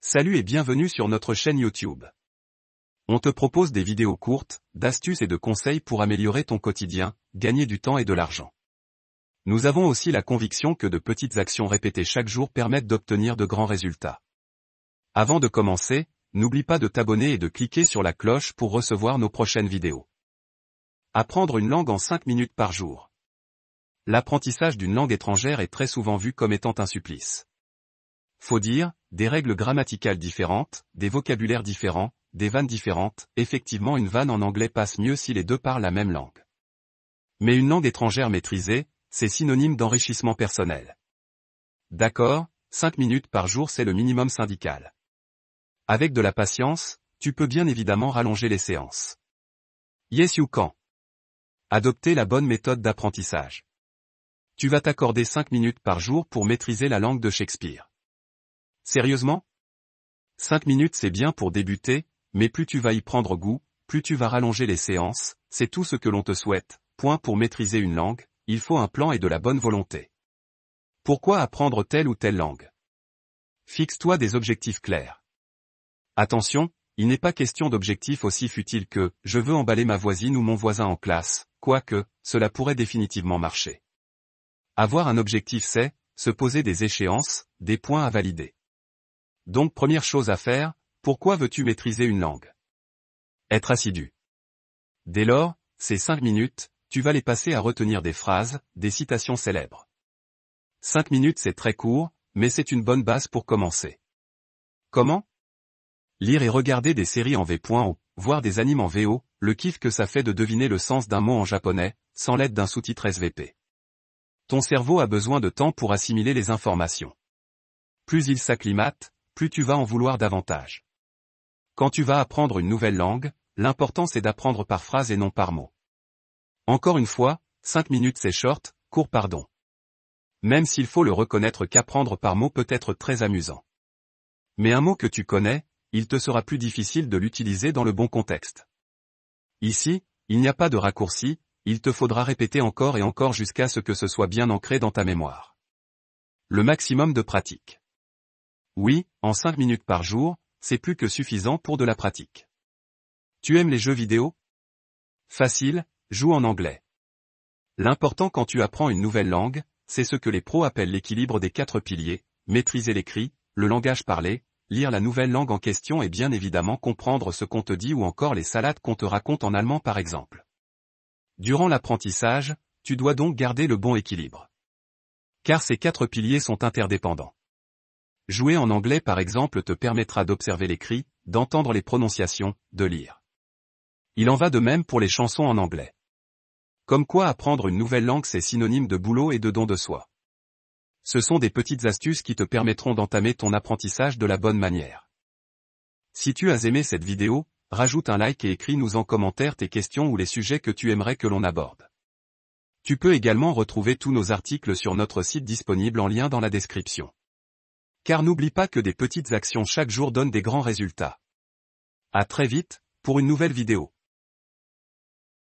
Salut et bienvenue sur notre chaîne YouTube. On te propose des vidéos courtes, d'astuces et de conseils pour améliorer ton quotidien, gagner du temps et de l'argent. Nous avons aussi la conviction que de petites actions répétées chaque jour permettent d'obtenir de grands résultats. Avant de commencer, n'oublie pas de t'abonner et de cliquer sur la cloche pour recevoir nos prochaines vidéos. Apprendre une langue en 5 minutes par jour. L'apprentissage d'une langue étrangère est très souvent vu comme étant un supplice. Faut dire, des règles grammaticales différentes, des vocabulaires différents, des vannes différentes, effectivement une vanne en anglais passe mieux si les deux parlent la même langue. Mais une langue étrangère maîtrisée, c'est synonyme d'enrichissement personnel. D'accord, 5 minutes par jour c'est le minimum syndical. Avec de la patience, tu peux bien évidemment rallonger les séances. Yes you can. Adopter la bonne méthode d'apprentissage. Tu vas t'accorder 5 minutes par jour pour maîtriser la langue de Shakespeare. Sérieusement? 5 minutes c'est bien pour débuter, mais plus tu vas y prendre goût, plus tu vas rallonger les séances, c'est tout ce que l'on te souhaite. Pour maîtriser une langue, il faut un plan et de la bonne volonté. Pourquoi apprendre telle ou telle langue? Fixe-toi des objectifs clairs. Attention, il n'est pas question d'objectifs aussi futiles que « je veux emballer ma voisine ou mon voisin en classe », quoique, cela pourrait définitivement marcher. Avoir un objectif c'est, se poser des échéances, des points à valider. Donc première chose à faire, pourquoi veux-tu maîtriser une langue? Être assidu. Dès lors, ces 5 minutes, tu vas les passer à retenir des phrases, des citations célèbres. 5 minutes c'est très court, mais c'est une bonne base pour commencer. Comment? Lire et regarder des séries en V.O, voir des animes en VO, le kiff que ça fait de deviner le sens d'un mot en japonais, sans l'aide d'un sous-titre SVP. Ton cerveau a besoin de temps pour assimiler les informations. Plus il s'acclimate, plus tu vas en vouloir davantage. Quand tu vas apprendre une nouvelle langue, l'important c'est d'apprendre par phrase et non par mot. Encore une fois, 5 minutes c'est short, court pardon. Même s'il faut le reconnaître qu'apprendre par mot peut être très amusant. Mais un mot que tu connais, il te sera plus difficile de l'utiliser dans le bon contexte. Ici, il n'y a pas de raccourci, il te faudra répéter encore et encore jusqu'à ce que ce soit bien ancré dans ta mémoire. Le maximum de pratique. Oui, en 5 minutes par jour, c'est plus que suffisant pour de la pratique. Tu aimes les jeux vidéo? Facile, joue en anglais. L'important quand tu apprends une nouvelle langue, c'est ce que les pros appellent l'équilibre des 4 piliers, maîtriser l'écrit, le langage parlé, lire la nouvelle langue en question et bien évidemment comprendre ce qu'on te dit ou encore les salades qu'on te raconte en allemand par exemple. Durant l'apprentissage, tu dois donc garder le bon équilibre. Car ces 4 piliers sont interdépendants. Jouer en anglais par exemple te permettra d'observer l'écrit, d'entendre les prononciations, de lire. Il en va de même pour les chansons en anglais. Comme quoi apprendre une nouvelle langue c'est synonyme de boulot et de don de soi. Ce sont des petites astuces qui te permettront d'entamer ton apprentissage de la bonne manière. Si tu as aimé cette vidéo, rajoute un like et écris-nous en commentaire tes questions ou les sujets que tu aimerais que l'on aborde. Tu peux également retrouver tous nos articles sur notre site disponible en lien dans la description. Car n'oublie pas que des petites actions chaque jour donnent des grands résultats. À très vite, pour une nouvelle vidéo.